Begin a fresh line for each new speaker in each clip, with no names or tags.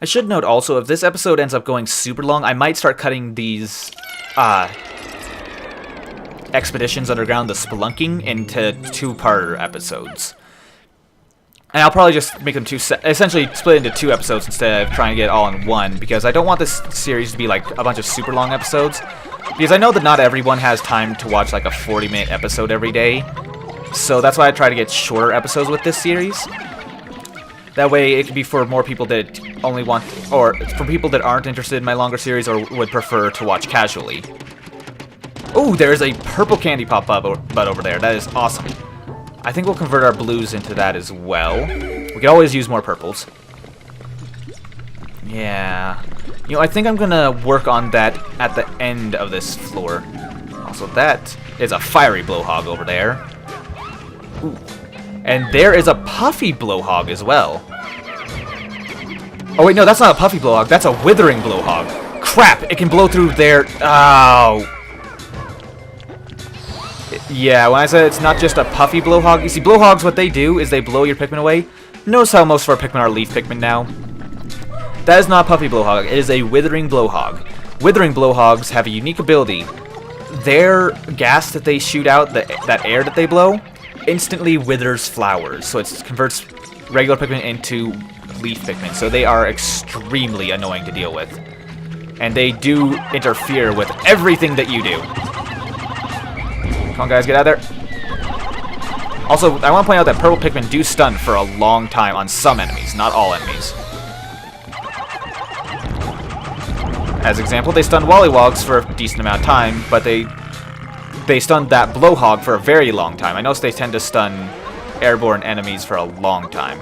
I should note also, if this episode ends up going super long, I might start cutting these expeditions underground, the spelunking, into two-parter episodes. And I'll probably just make them essentially split into two episodes instead of trying to get it all in one, because I don't want this series to be like a bunch of super long episodes, because I know that not everyone has time to watch like a 40-minute episode every day, so that's why I try to get shorter episodes with this series. That way it can be for more people that only want, or for people that aren't interested in my longer series or would prefer to watch casually. Ooh, there's a purple candy pop-up bud over there. That is awesome. I think we'll convert our blues into that as well. We can always use more purples. Yeah. You know, I think I'm gonna work on that at the end of this floor. Also, that is a fiery blowhog over there. Ooh. And there is a puffy blowhog as well. Oh wait, no, that's not a puffy blowhog. That's a withering blowhog. Crap, it can blow through there. Oh. Yeah, when I said it's not just a puffy blowhog, you see, blowhogs, what they do is they blow your Pikmin away. Notice how most of our Pikmin are leaf Pikmin now. That is not a puffy blowhog, it is a withering blowhog. Withering blowhogs have a unique ability. Their gas that they shoot out, that air that they blow, instantly withers flowers. So it converts regular Pikmin into leaf Pikmin. So they are extremely annoying to deal with. And they do interfere with everything that you do. Come on, guys, get out of there. Also, I want to point out that purple Pikmin do stun for a long time on some enemies, not all enemies. As example, they stun Wollywogs for a decent amount of time, but they stunned that blowhog for a very long time. I notice they tend to stun airborne enemies for a long time.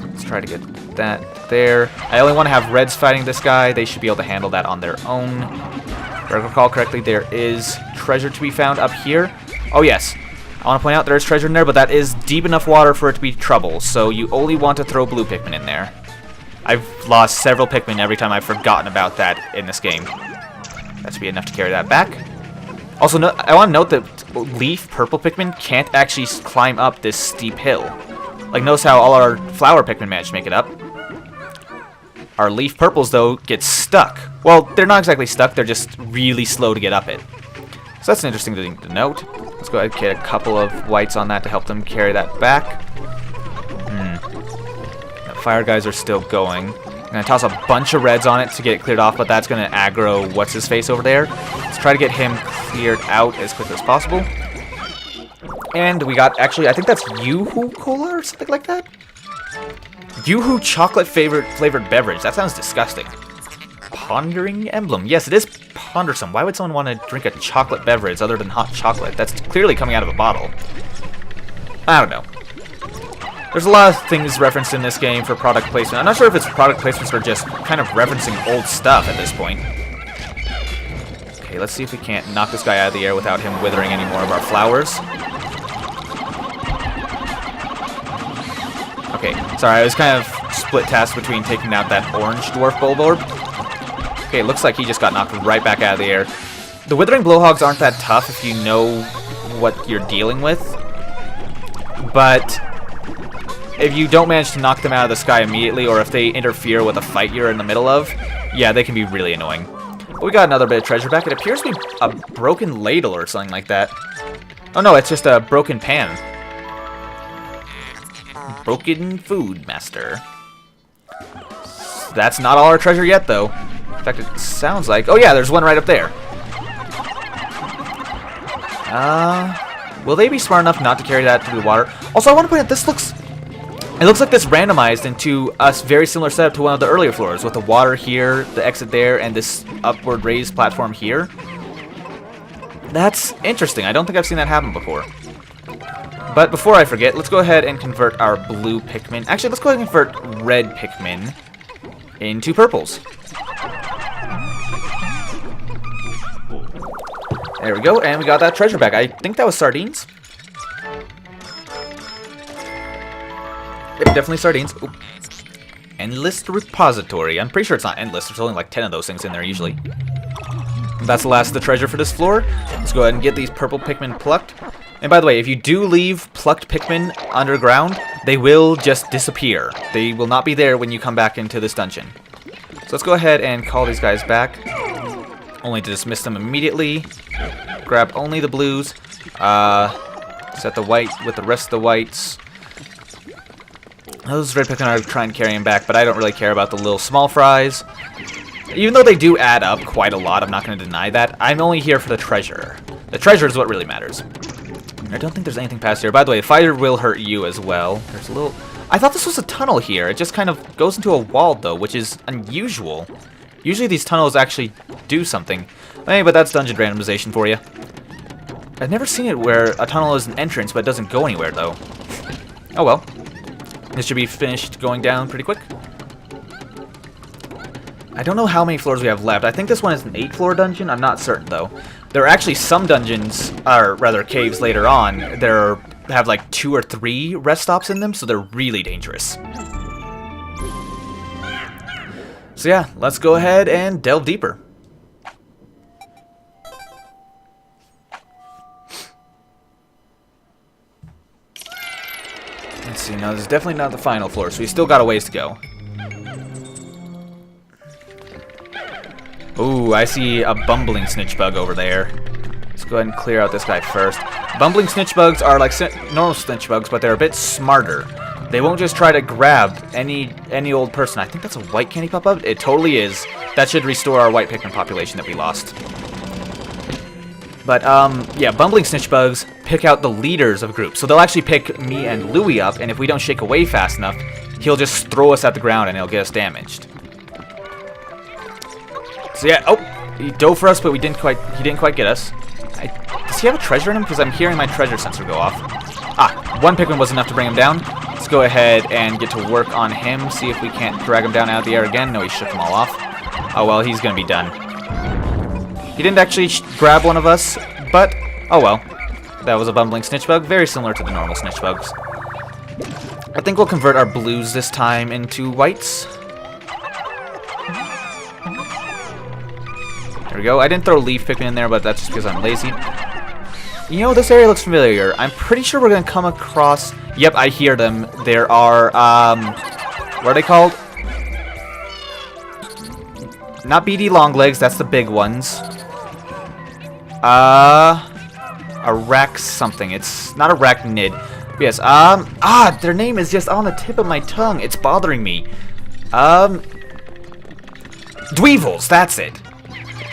Let's try to get that there. I only want to have reds fighting this guy. They should be able to handle that on their own. If I recall correctly, there is treasure to be found up here. Oh, yes. I want to point out there is treasure in there, but that is deep enough water for it to be trouble, so you only want to throw blue Pikmin in there. I've lost several Pikmin every time I've forgotten about that in this game. That should be enough to carry that back. Also, I want to note that leaf purple Pikmin can't actually climb up this steep hill. Like, notice how all our flower Pikmin managed to make it up. Our leaf purples, though, get stuck. Well, they're not exactly stuck, they're just really slow to get up it. So that's an interesting thing to note. Let's go ahead and get a couple of whites on that to help them carry that back. The fire guys are still going. I'm going to toss a bunch of reds on it to get it cleared off, but that's going to aggro what's-his-face over there. Let's try to get him cleared out as quickly as possible. And we got, actually, I think that's Yoo-Hoo Cola or something like that? Yoo-Hoo chocolate flavored beverage. That sounds disgusting. Pondering emblem. Yes, it is pondersome. Why would someone want to drink a chocolate beverage other than hot chocolate? That's clearly coming out of a bottle. I don't know. There's a lot of things referenced in this game for product placement. I'm not sure if it's product placements or just kind of referencing old stuff at this point. Okay, let's see if we can't knock this guy out of the air without him withering any more of our flowers. Okay, sorry, I was kind of split task between taking out that orange dwarf Bulborb. Okay, looks like he just got knocked right back out of the air. The withering blowhogs aren't that tough if you know what you're dealing with. But if you don't manage to knock them out of the sky immediately, or if they interfere with a fight you're in the middle of, yeah, they can be really annoying. But we got another bit of treasure back. It appears to be a broken ladle or something like that. Oh no, it's just a broken pan. Broken food master. That's not all our treasure yet, though. In fact, it sounds like... Oh yeah, there's one right up there. Will they be smart enough not to carry that through the water? Also, I want to point out, this looks... It looks like this randomized into a very similar setup to one of the earlier floors, with the water here, the exit there, and this upward raised platform here. That's interesting. I don't think I've seen that happen before. But before I forget, let's go ahead and convert our blue Pikmin. Actually, let's go ahead and convert red Pikmin into purples. There we go, and we got that treasure back. I think that was sardines. Yep, definitely sardines. Oop. Endless repository. I'm pretty sure it's not endless. There's only like 10 of those things in there usually. That's the last of the treasure for this floor. Let's go ahead and get these purple Pikmin plucked. And by the way, if you do leave plucked Pikmin underground, they will just disappear. They will not be there when you come back into this dungeon. So let's go ahead and call these guys back. Only to dismiss them immediately. Grab only the blues. Set the white with the rest of the whites. Those red Pikmin are trying to carry him back, but I don't really care about the little small fries. Even though they do add up quite a lot, I'm not going to deny that. I'm only here for the treasure. The treasure is what really matters. I don't think there's anything past here. By the way, fire will hurt you as well. There's a little... I thought this was a tunnel here. It just kind of goes into a wall, though, which is unusual. Usually these tunnels actually do something. Hey, but that's dungeon randomization for you. I've never seen it where a tunnel is an entrance, but it doesn't go anywhere, though. Oh, well. This should be finished going down pretty quick. I don't know how many floors we have left. I think this one is an 8-floor dungeon. I'm not certain, though. There are actually some dungeons, or rather caves later on, that have like 2 or 3 rest stops in them, so they're really dangerous. So yeah, let's go ahead and delve deeper. Let's see, now this is definitely not the final floor, so we still got a ways to go. Ooh, I see a bumbling snitch bug over there. Let's go ahead and clear out this guy first. Bumbling snitch bugs are like normal snitch bugs, but they're a bit smarter. They won't just try to grab any old person. I think that's a white candy pop-up. It totally is. That should restore our white Pikmin population that we lost. But, yeah, bumbling snitch bugs pick out the leaders of groups. So they'll actually pick me and Louie up, and if we don't shake away fast enough, he'll just throw us at the ground and he'll get us damaged. So yeah, oh, he dove for us, but he didn't quite get us. Does he have a treasure in him? Because I'm hearing my treasure sensor go off. Ah, one Pikmin was enough to bring him down. Let's go ahead and get to work on him, see if we can't drag him down out of the air again. No, he shook them all off. Oh well, he's gonna be done. He didn't actually grab one of us, but oh well. That was a bumbling snitch bug, very similar to the normal snitch bugs. I think we'll convert our blues this time into whites. There we go. I didn't throw leaf Pikmin in there, but that's just because I'm lazy. You know, this area looks familiar. I'm pretty sure we're going to come across... Yep, I hear them. There are, what are they called? Not BD Longlegs, that's the big ones. Arax something. It's not Arachnid. Yes, their name is just on the tip of my tongue. It's bothering me. Dweevils, that's it.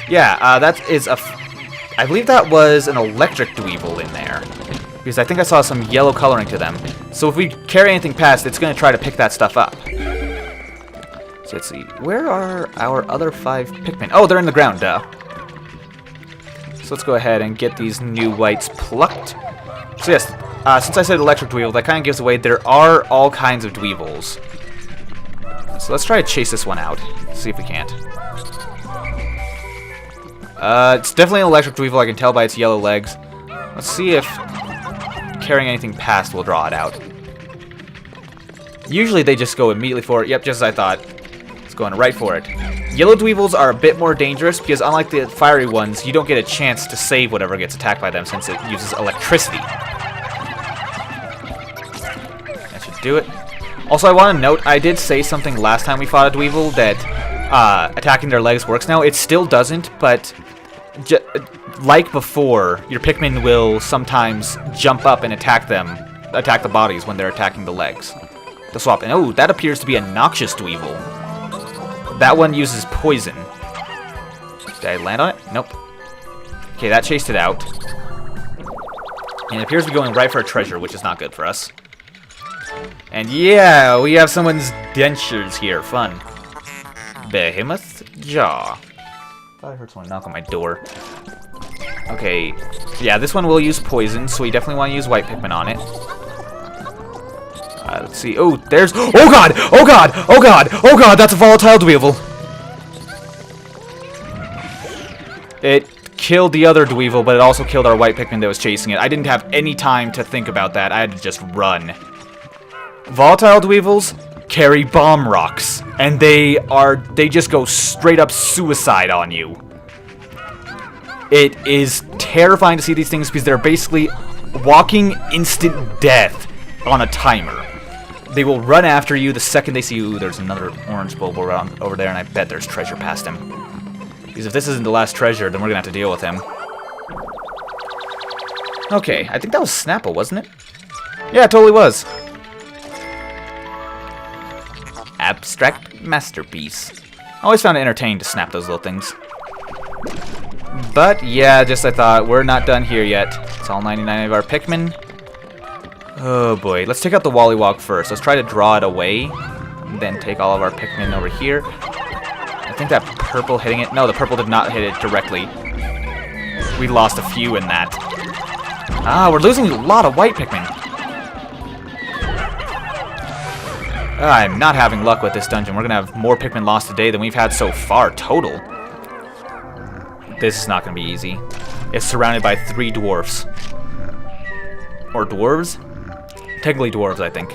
Yeah, that is a... I believe that was an electric Dweevil in there. Because I think I saw some yellow coloring to them. So if we carry anything past, it's going to try to pick that stuff up. So let's see. Where are our other 5 Pikmin? Oh, they're in the ground, duh. So let's go ahead and get these new whites plucked. So yes, since I said electric Dweevil, that kind of gives away there are all kinds of Dweevils. So let's try to chase this one out. See if we can't. It's definitely an electric Dweevil, I can tell by its yellow legs. Let's see if carrying anything past will draw it out. Usually they just go immediately for it. Yep, just as I thought. It's going right for it. Yellow Dweevils are a bit more dangerous because unlike the fiery ones, you don't get a chance to save whatever gets attacked by them since it uses electricity. That should do it. Also, I want to note, I did say something last time we fought a Dweevil that attacking their legs works now. It still doesn't, but like before, your Pikmin will sometimes jump up and attack the bodies when they're attacking the legs. To swap. And oh, that appears to be a noxious Dweevil. That one uses poison. Did I land on it? Nope. Okay, that chased it out. And it appears to be going right for a treasure, which is not good for us. And yeah, we have someone's dentures here. Fun. Behemoth Jaw. Thought I heard someone knock on my door. Okay. Yeah, this one will use poison, so we definitely want to use white Pikmin on it. Let's see. Oh, there's... Oh god! Oh god! Oh god! Oh god! That's a volatile Dweevil! It killed the other Dweevil, but it also killed our white Pikmin that was chasing it. I didn't have any time to think about that. I had to just run. Volatile Dweevils carry bomb rocks, and they just go straight up suicide on you. It is terrifying to see these things because they're basically walking instant death on a timer. They will run after you the second they see you. Ooh, there's another orange bulb around over there, and I bet there's treasure past him. Because if this isn't the last treasure, then we're gonna have to deal with him. Okay, I think that was Snapple, wasn't it? Yeah, it totally was. Abstract masterpiece. I always found it entertaining to snap those little things. But yeah, just I thought, we're not done here yet. It's all 99 of our Pikmin. Oh boy, let's take out the Wollywog first. Let's try to draw it away. And then take all of our Pikmin over here. I think that purple hitting it. No, the purple did not hit it directly. We lost a few in that. Ah, we're losing a lot of white Pikmin. I'm not having luck with this dungeon. We're going to have more Pikmin lost today than we've had so far total. This is not going to be easy. It's surrounded by 3 dwarfs. Or dwarves? Technically dwarves, I think.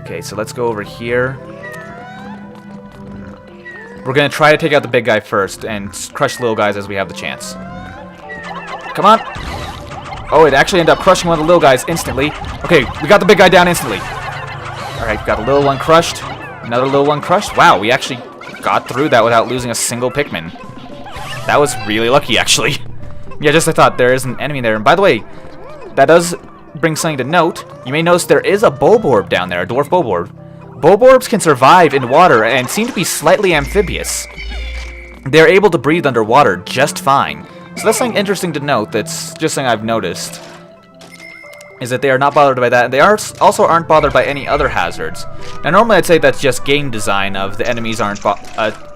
Okay, so let's go over here. We're going to try to take out the big guy first and crush little guys as we have the chance. Come on. Oh, it actually ended up crushing one of the little guys instantly. Okay, we got the big guy down instantly. Alright, got a little one crushed. Another little one crushed. Wow, we actually got through that without losing a single Pikmin. That was really lucky, actually. Yeah, just I thought there is an enemy there. And by the way, that does bring something to note. You may notice there is a Bulborb down there, a dwarf Bulborb. Bulborbs can survive in water and seem to be slightly amphibious. They're able to breathe underwater just fine. So that's something interesting to note. That's just something I've noticed. Is that they are not bothered by that, and they also aren't bothered by any other hazards. Now, normally I'd say that's just game design of the enemies aren't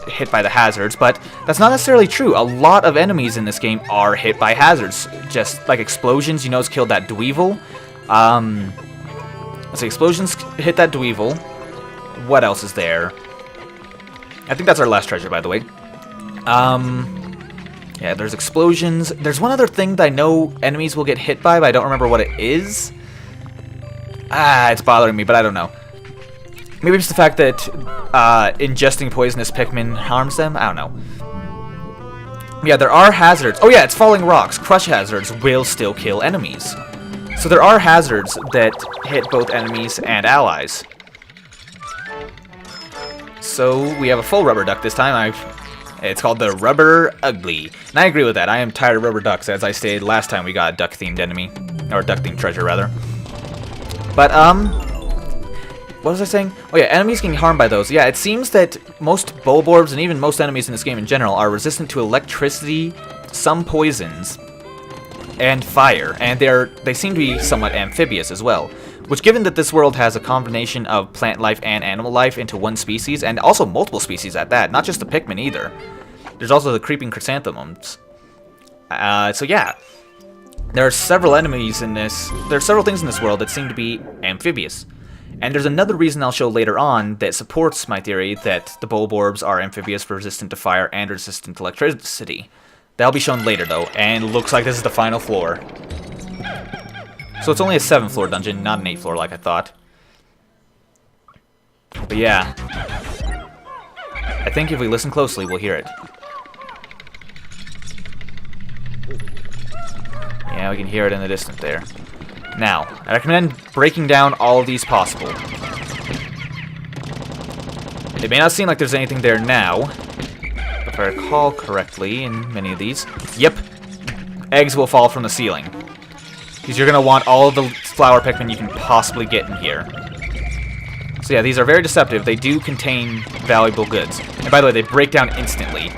hit by the hazards, but that's not necessarily true. A lot of enemies in this game are hit by hazards. Just like explosions, you notice killed that Dweevil. Let's see, explosions hit that Dweevil. What else is there? I think that's our last treasure, by the way. Yeah, there's explosions. There's one other thing that I know enemies will get hit by, but I don't remember what it is. It's bothering me, but I don't know. Maybe it's the fact that ingesting poisonous Pikmin harms them? I don't know. Yeah, there are hazards. Oh yeah, it's falling rocks. Crush hazards will still kill enemies. So there are hazards that hit both enemies and allies. So we have a full rubber duck this time. It's called the Rubber Ugly. And I agree with that. I am tired of rubber ducks, as I stated last time we got a duck-themed enemy. Or duck-themed treasure, rather. But, what was I saying? Oh yeah, enemies getting harmed by those. Yeah, it seems that most Bulborbs, and even most enemies in this game in general, are resistant to electricity, some poisons, and fire. And they seem to be somewhat amphibious as well. Which, given that this world has a combination of plant life and animal life into one species, and also multiple species at that, not just the Pikmin either. There's also the creeping chrysanthemums. So yeah, there are several enemies in this. There are several things in this world that seem to be amphibious. And there's another reason I'll show later on that supports my theory that the Bulborbs are amphibious, resistant to fire, and resistant to electricity. That'll be shown later though, and looks like this is the final floor. So it's only a 7th floor dungeon, not an 8th floor like I thought. But yeah, I think if we listen closely, we'll hear it. Yeah, we can hear it in the distance there. Now, I recommend breaking down all of these possible. It may not seem like there's anything there now, but if I recall correctly in many of these, yep, eggs will fall from the ceiling. Because you're going to want all of the flower Pikmin you can possibly get in here. So yeah, these are very deceptive. They do contain valuable goods. And by the way, they break down instantly.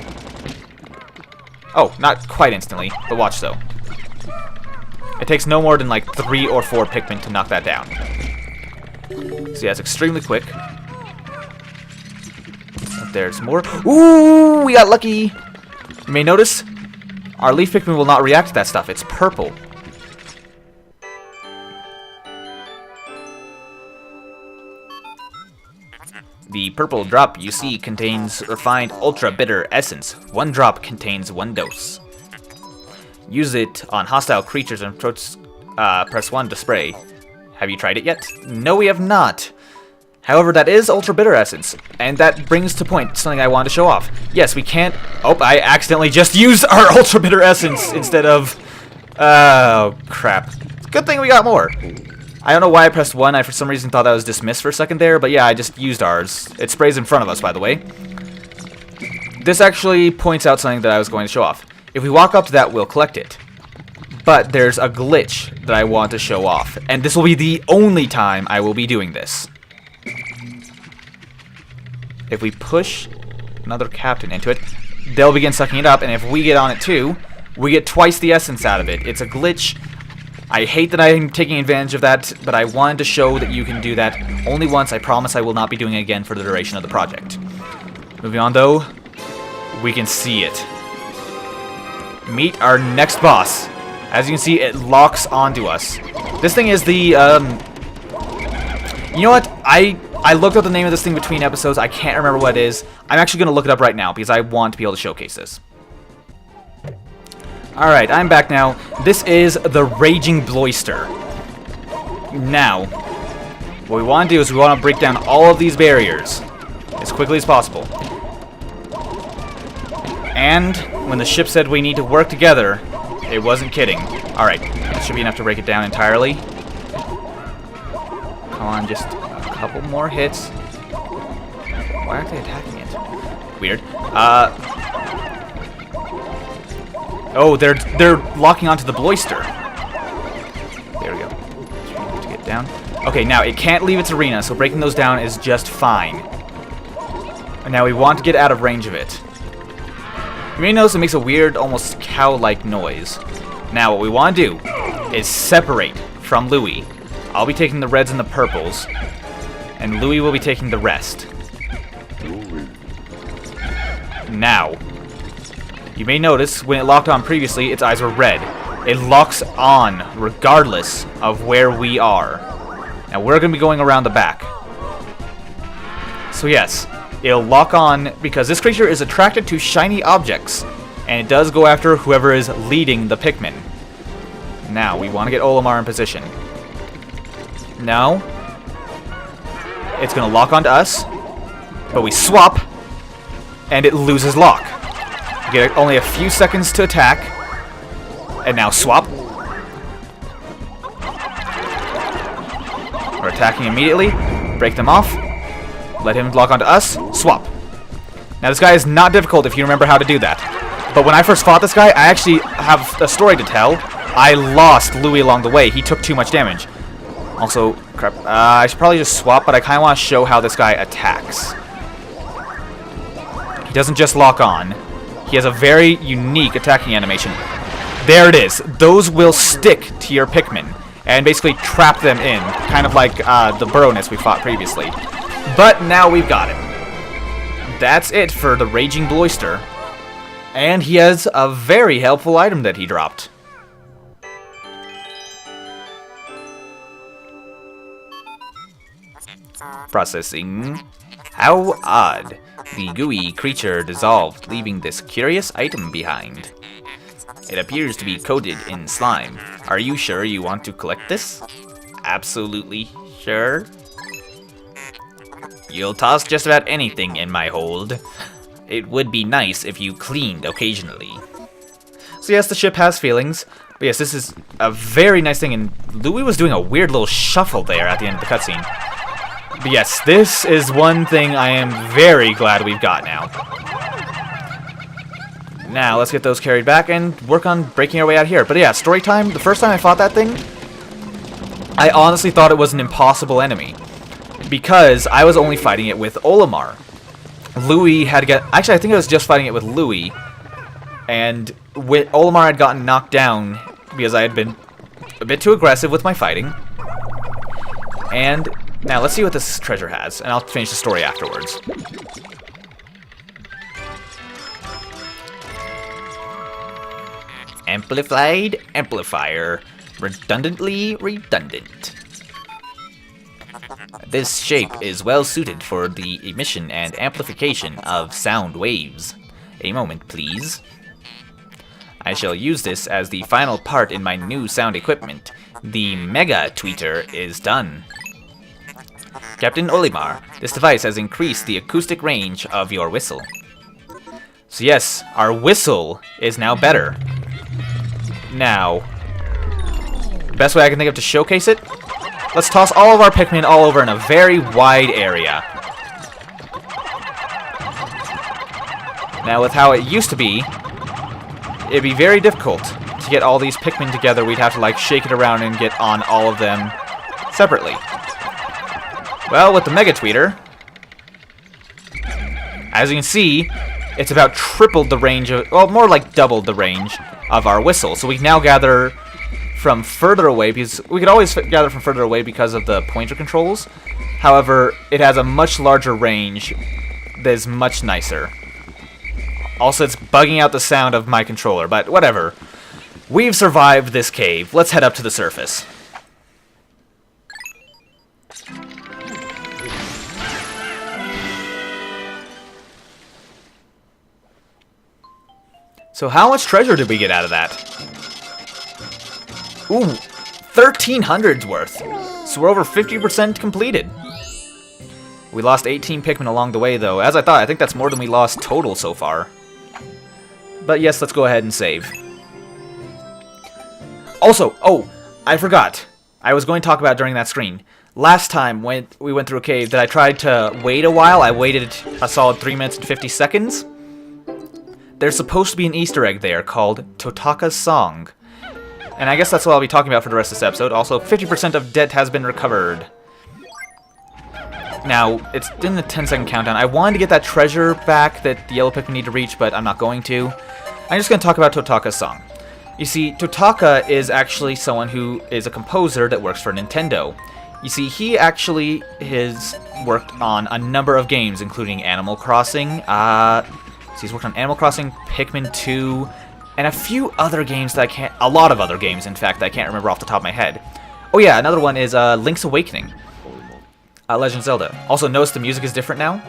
Oh, not quite instantly, but watch though. It takes no more than like 3 or 4 Pikmin to knock that down. So yeah, it's extremely quick. But there's more. Ooh, we got lucky! You may notice, our leaf Pikmin will not react to that stuff. It's purple. The purple drop you see contains refined ultra bitter essence. 1 drop contains 1 dose. Use it on hostile creatures and press 1 to spray. Have you tried it yet? No, we have not. However, that is ultra bitter essence, and that brings to point something I wanted to show off. Yes, we can't. Oh, I accidentally just used our ultra bitter essence instead of Oh, crap. Good thing we got more. I don't know why I pressed 1. I, for some reason, thought that was dismissed for a second there. But yeah, I just used ours. It sprays in front of us, by the way. This actually points out something that I was going to show off. If we walk up to that, we'll collect it. But there's a glitch that I want to show off. And this will be the only time I will be doing this. If we push another captain into it, they'll begin sucking it up. And if we get on it too, we get twice the essence out of it. It's a glitch. I hate that I'm taking advantage of that, but I wanted to show that you can do that only once. I promise I will not be doing it again for the duration of the project. Moving on though, we can see it. Meet our next boss. As you can see, it locks onto us. This thing is the, you know what? I looked up the name of this thing between episodes. I can't remember what it is. I'm actually going to look it up right now because I want to be able to showcase this. Alright, I'm back now. This is the Raging Bloyster. Now, what we want to do is we want to break down all of these barriers as quickly as possible. And when the ship said we need to work together, it wasn't kidding. Alright, that should be enough to break it down entirely. Come on, just a couple more hits. Why aren't they attacking it? Weird. Oh, they're locking onto the Bloyster. There we go. To get down. Okay, now it can't leave its arena, so breaking those down is just fine. And now we want to get out of range of it. You may notice it makes a weird, almost cow-like noise. Now, what we want to do is separate from Louis. I'll be taking the reds and the purples, and Louis will be taking the rest. Now, you may notice when it locked on previously, its eyes were red. It locks on regardless of where we are. Now, we're going to be going around the back. So yes, it'll lock on because this creature is attracted to shiny objects, and it does go after whoever is leading the Pikmin. Now, we want to get Olimar in position. Now, it's going to lock onto us, but we swap, and it loses lock. We get only a few seconds to attack, and now swap. We're attacking immediately, break them off, let him lock onto us, swap. Now this guy is not difficult if you remember how to do that. But when I first fought this guy, I actually have a story to tell. I lost Louis along the way. He took too much damage. Also, crap, I should probably just swap, but I kind of want to show how this guy attacks. He doesn't just lock on. He has a very unique attacking animation. There it is. Those will stick to your Pikmin and basically trap them in, kind of like the Burrowness we fought previously. But now we've got him. That's it for the Raging Bloyster. And he has a very helpful item that he dropped. Processing. How odd. The gooey creature dissolved, leaving this curious item behind. It appears to be coated in slime. Are you sure you want to collect this? Absolutely sure. You'll toss just about anything in my hold. It would be nice if you cleaned occasionally. So yes, the ship has feelings. But yes, this is a very nice thing, and Louis was doing a weird little shuffle there at the end of the cutscene. But yes, this is one thing I am very glad we've got now. Now, let's get those carried back and work on breaking our way out here. But yeah, story time, the first time I fought that thing, I honestly thought it was an impossible enemy. Because I was only fighting it with Olimar. Louis had to get... Actually, I think I was just fighting it with Louis. And Olimar had gotten knocked down because I had been a bit too aggressive with my fighting. And now let's see what this treasure has, and I'll finish the story afterwards. Amplified amplifier. Redundantly redundant. This shape is well suited for the emission and amplification of sound waves. A moment, please. I shall use this as the final part in my new sound equipment. The Mega Tweeter is done. Captain Olimar, this device has increased the acoustic range of your whistle. So yes, our whistle is now better. Now, The best way I can think of to showcase it, let's toss all of our Pikmin all over in a very wide area. Now, with how it used to be, it'd be very difficult to get all these Pikmin together. We'd have to, like, shake it around and get on all of them separately. Well, with the Mega Tweeter, as you can see, it's about tripled the range of, well, more like doubled the range of our whistle. So we can now gather from further away, because we could always gather from further away because of the pointer controls. However, it has a much larger range that is much nicer. Also, it's bugging out the sound of my controller, but whatever. We've survived this cave. Let's head up to the surface. So how much treasure did we get out of that? Ooh, 1,300's worth. So we're over 50% completed. We lost 18 Pikmin along the way, though. As I thought, I think that's more than we lost total so far. But yes, let's go ahead and save. Also, oh, I forgot. I was going to talk about during that screen. Last time when we went through a cave that I tried to wait a while, I waited a solid 3 minutes and 50 seconds. There's supposed to be an Easter egg there called Totaka's Song. And I guess that's what I'll be talking about for the rest of this episode. Also, 50% of debt has been recovered. Now, it's in the 10-second countdown. I wanted to get that treasure back that the yellow Pikmin need to reach, but I'm not going to. I'm just going to talk about Totaka's Song. You see, Totaka is actually someone who is a composer that works for Nintendo. You see, he actually has worked on a number of games, including Animal Crossing. So he's worked on Animal Crossing, Pikmin 2, and a few other games that I can't... A lot of other games, in fact, that I can't remember off the top of my head. Oh yeah, another one is Link's Awakening. Legend of Zelda. Also, notice the music is different now.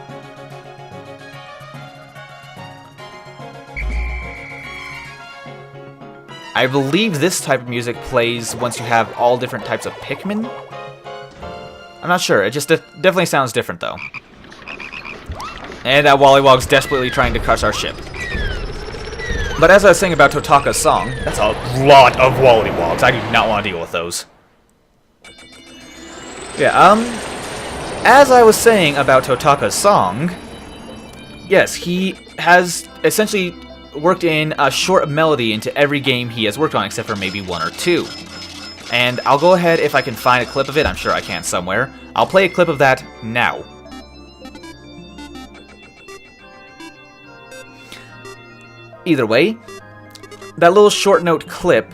I believe this type of music plays once you have all different types of Pikmin. I'm not sure. It just definitely sounds different, though. And that Wollywog's desperately trying to crush our ship. But as I was saying about Totaka's Song, that's a lot of Wollywogs. I do not want to deal with those. Yeah, as I was saying about Totaka's Song, yes, he has essentially worked in a short melody into every game he has worked on, except for maybe one or two. And I'll go ahead, if I can find a clip of it, I'm sure I can somewhere. I'll play a clip of that now. Either way, that little short note clip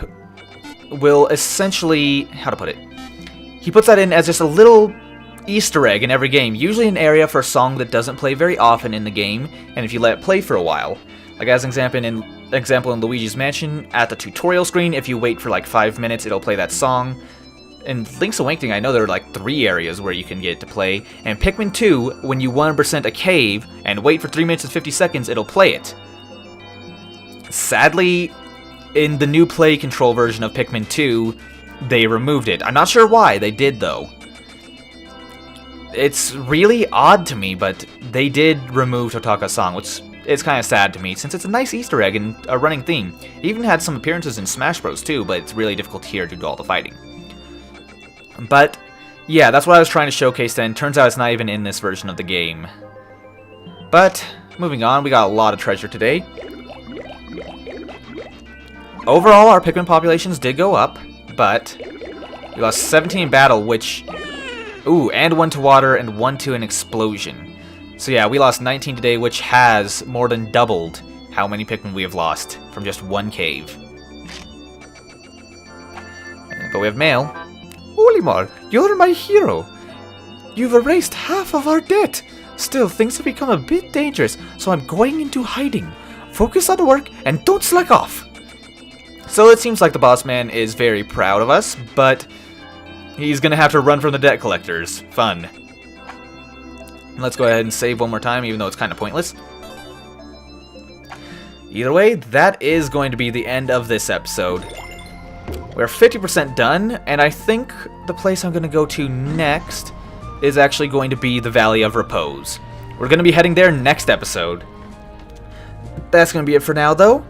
will essentially, how to put it, he puts that in as just a little Easter egg in every game, usually an area for a song that doesn't play very often in the game, and if you let it play for a while. Like as an example in Luigi's Mansion, at the tutorial screen, if you wait for like 5 minutes, it'll play that song. In Link's Awakening, I know there are like 3 areas where you can get it to play, and Pikmin 2, when you 100% a cave, and wait for 3 minutes and 50 seconds, it'll play it. Sadly, in the new play control version of Pikmin 2, they removed it. I'm not sure why, they did though. It's really odd to me, but they did remove Totaka's Song, which is kind of sad to me, since it's a nice Easter egg and a running theme. It even had some appearances in Smash Bros. Too, but it's really difficult to hear due to all the fighting. But, yeah, that's what I was trying to showcase then. Turns out it's not even in this version of the game. But, moving on, we got a lot of treasure today. Overall, our Pikmin populations did go up, but we lost 17 in battle, which... Ooh, and 1 to water and 1 to an explosion. So yeah, we lost 19 today, which has more than doubled how many Pikmin we have lost from just one cave. But we have mail. Olimar, you're my hero. You've erased half of our debt. Still, things have become a bit dangerous, so I'm going into hiding. Focus on the work and don't slack off. So it seems like the boss man is very proud of us, but he's gonna have to run from the debt collectors. Fun. Let's go ahead and save one more time, even though it's kind of pointless. Either way, that is going to be the end of this episode. We're 50% done, and I think the place I'm going to go to next is actually going to be the Valley of Repose. We're going to be heading there next episode. That's going to be it for now, though.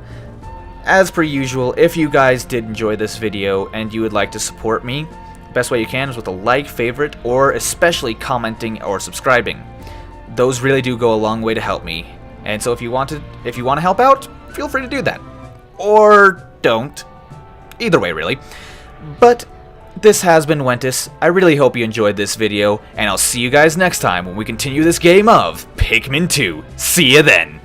As per usual, if you guys did enjoy this video and you would like to support me, best way you can is with a like, favorite, or especially commenting or subscribing. Those really do go a long way to help me. And so if you want to help out, feel free to do that. Or don't. Either way, really. But this has been Wentus. I really hope you enjoyed this video, and I'll see you guys next time when we continue this game of Pikmin 2. See you then!